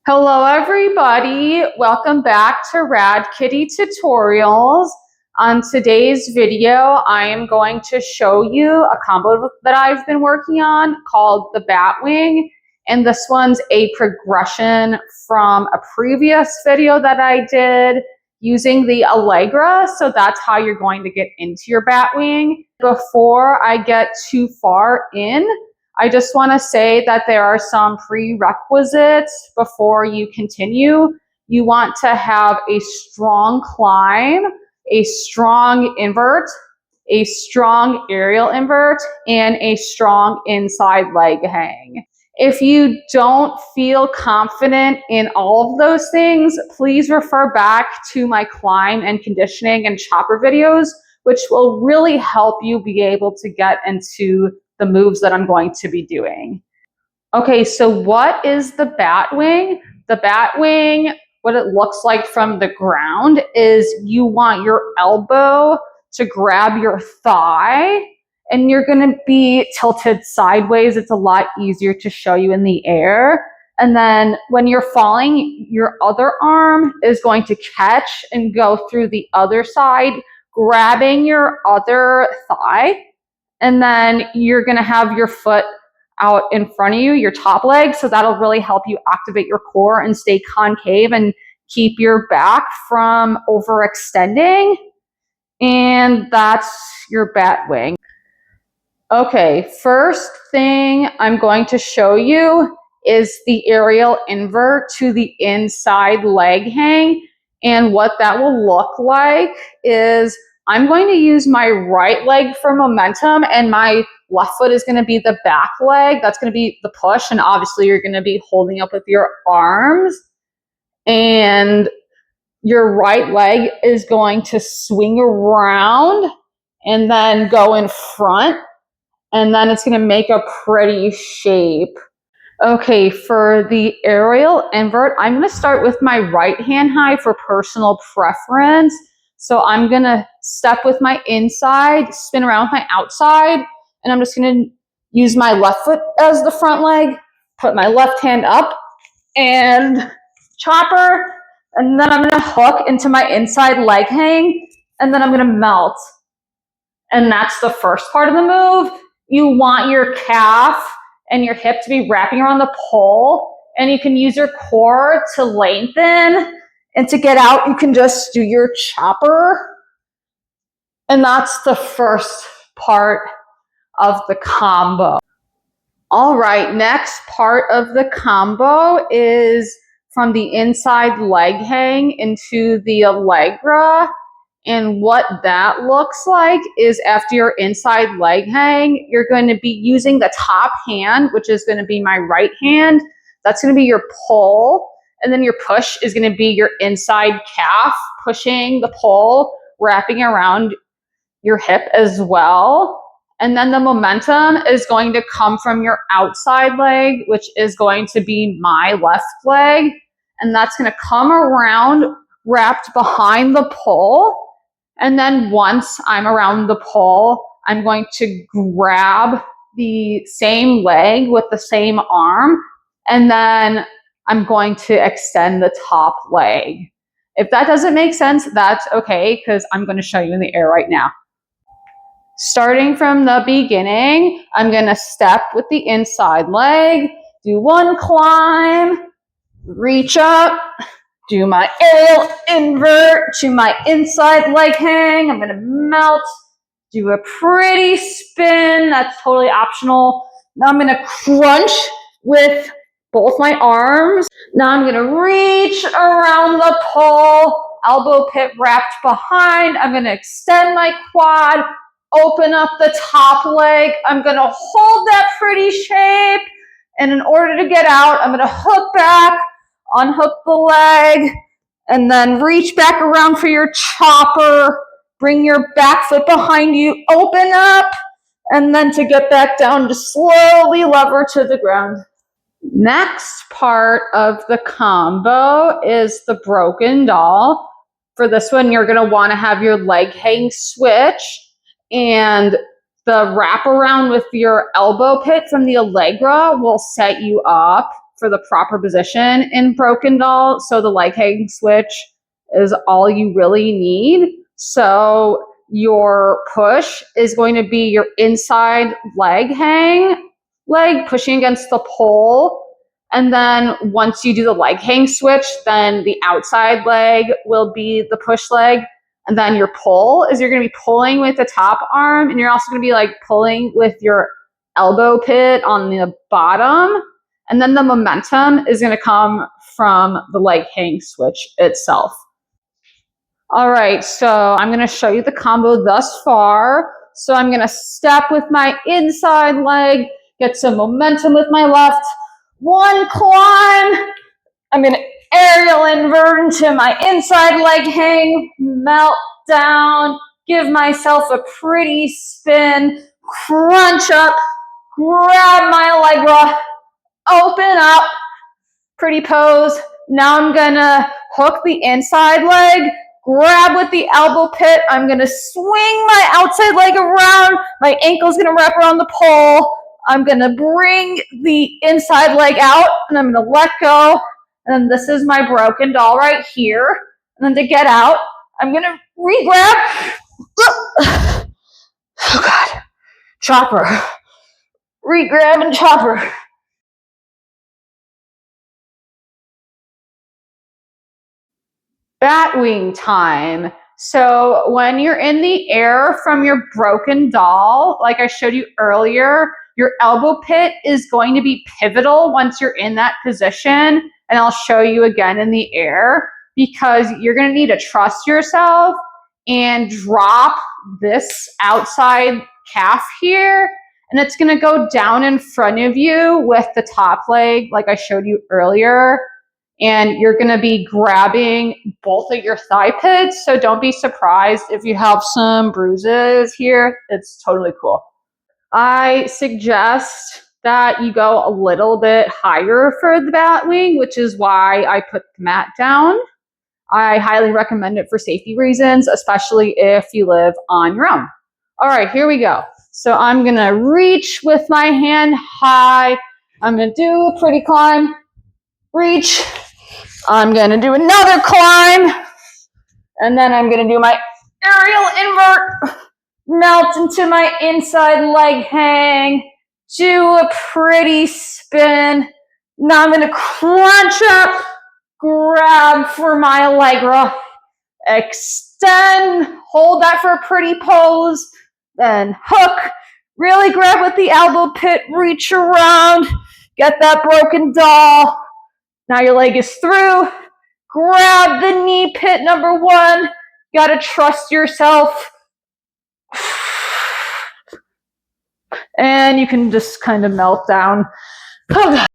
Hello everybody, welcome back to Rad Kitty Tutorials. On today's video, I am going to show you a combo that I've been working on called the Batwing. And this one's a progression from a previous video that I did using the Allegra. So that's how you're going to get into your Batwing. Before I get too far in, I just want to say that there are some prerequisites before you continue. You want to have a strong climb, a strong invert, a strong aerial invert, and a strong inside leg hang. If you don't feel confident in all of those things, please refer back to my climb and conditioning and chopper videos, which will really help you be able to get into the moves that I'm going to be doing. Okay, so what is the Batwing? The Batwing, what it looks like from the ground is you want your elbow to grab your thigh and you're gonna be tilted sideways. It's a lot easier to show you in the air. And then when you're falling, your other arm is going to catch and go through the other side, grabbing your other thigh. And then you're going to have your foot out in front of you, your top leg. So that'll really help you activate your core and stay concave and keep your back from overextending. And that's your Batwing. Okay, first thing I'm going to show you is the aerial invert to the inside leg hang. And what that will look like is I'm going to use my right leg for momentum and my left foot is going to be the back leg. That's going to be the push. And obviously you're going to be holding up with your arms. And your right leg is going to swing around and then go in front. And then it's going to make a pretty shape. Okay, for the aerial invert, I'm going to start with my right hand high for personal preference. So I'm going to step with my inside, spin around with my outside, and I'm just going to use my left foot as the front leg, put my left hand up and chopper, and then I'm going to hook into my inside leg hang, and then I'm going to melt. And that's the first part of the move. You want your calf and your hip to be wrapping around the pole, and you can use your core to lengthen. And to get out, you can just do your chopper. And that's the first part of the combo. All right, next part of the combo is from the inside leg hang into the Allegra. And what that looks like is after your inside leg hang, you're going to be using the top hand, which is going to be my right hand. That's going to be your pull. And then your push is going to be your inside calf, pushing the pole, wrapping around your hip as well. And then the momentum is going to come from your outside leg, which is going to be my left leg. And that's going to come around, wrapped behind the pole. And then once I'm around the pole, I'm going to grab the same leg with the same arm. And then I'm going to extend the top leg. If that doesn't make sense, that's okay, because I'm going to show you in the air right now. Starting from the beginning, I'm going to step with the inside leg, do one climb, reach up, do my aerial invert to my inside leg hang. I'm going to melt, do a pretty spin. That's totally optional. Now I'm going to crunch with both my arms. Now I'm going to reach around the pole, elbow pit wrapped behind. I'm going to extend my quad, open up the top leg. I'm going to hold that pretty shape. And in order to get out, I'm going to hook back, unhook the leg, and then reach back around for your chopper. Bring your back foot behind you, open up, and then to get back down, just slowly lever to the ground. Next part of the combo is the broken doll. For this one, you're going to want to have your leg hang switch, and the wraparound with your elbow pit from the Allegra will set you up for the proper position in broken doll. So the leg hang switch is all you really need. So your push is going to be your inside leg pushing against the pole. And then once you do the leg hang switch, then the outside leg will be the push leg. And then your pull is you're going to be pulling with the top arm, and you're also going to be like pulling with your elbow pit on the bottom. And then the momentum is going to come from the leg hang switch itself. All right, so I'm going to show you the combo thus far. So I'm going to step with my inside leg, get some momentum with my left. One climb. I'm going to aerial invert into my inside leg hang, melt down, give myself a pretty spin, crunch up, grab my Allegra, open up, pretty pose. Now I'm going to hook the inside leg, grab with the elbow pit. I'm going to swing my outside leg around. My ankle's going to wrap around the pole. I'm going to bring the inside leg out, and I'm going to let go. And then this is my broken doll right here. And then to get out, I'm going to re-grab. Oh, God. Chopper. Re-grab and chopper. Batwing time. So when you're in the air from your broken doll, like I showed you earlier, your elbow pit is going to be pivotal once you're in that position. And I'll show you again in the air, because you're going to need to trust yourself and drop this outside calf here. And it's going to go down in front of you with the top leg, like I showed you earlier. And you're going to be grabbing both of your thigh pits. So don't be surprised if you have some bruises here. It's totally cool. I suggest that you go a little bit higher for the Batwing, which is why I put the mat down. I highly recommend it for safety reasons, especially if you live on your own. All right, here we go. So I'm going to reach with my hand high. I'm going to do a pretty climb. Reach. I'm going to do another climb, and then I'm going to do my aerial invert, melt into my inside leg hang, do a pretty spin. Now I'm going to crunch up, grab for my Allegra, extend, hold that for a pretty pose, then hook, really grab with the elbow pit, reach around, get that broken doll. Now your leg is through. Grab the knee pit number one. You gotta trust yourself. And you can just kind of melt down. Oh, God.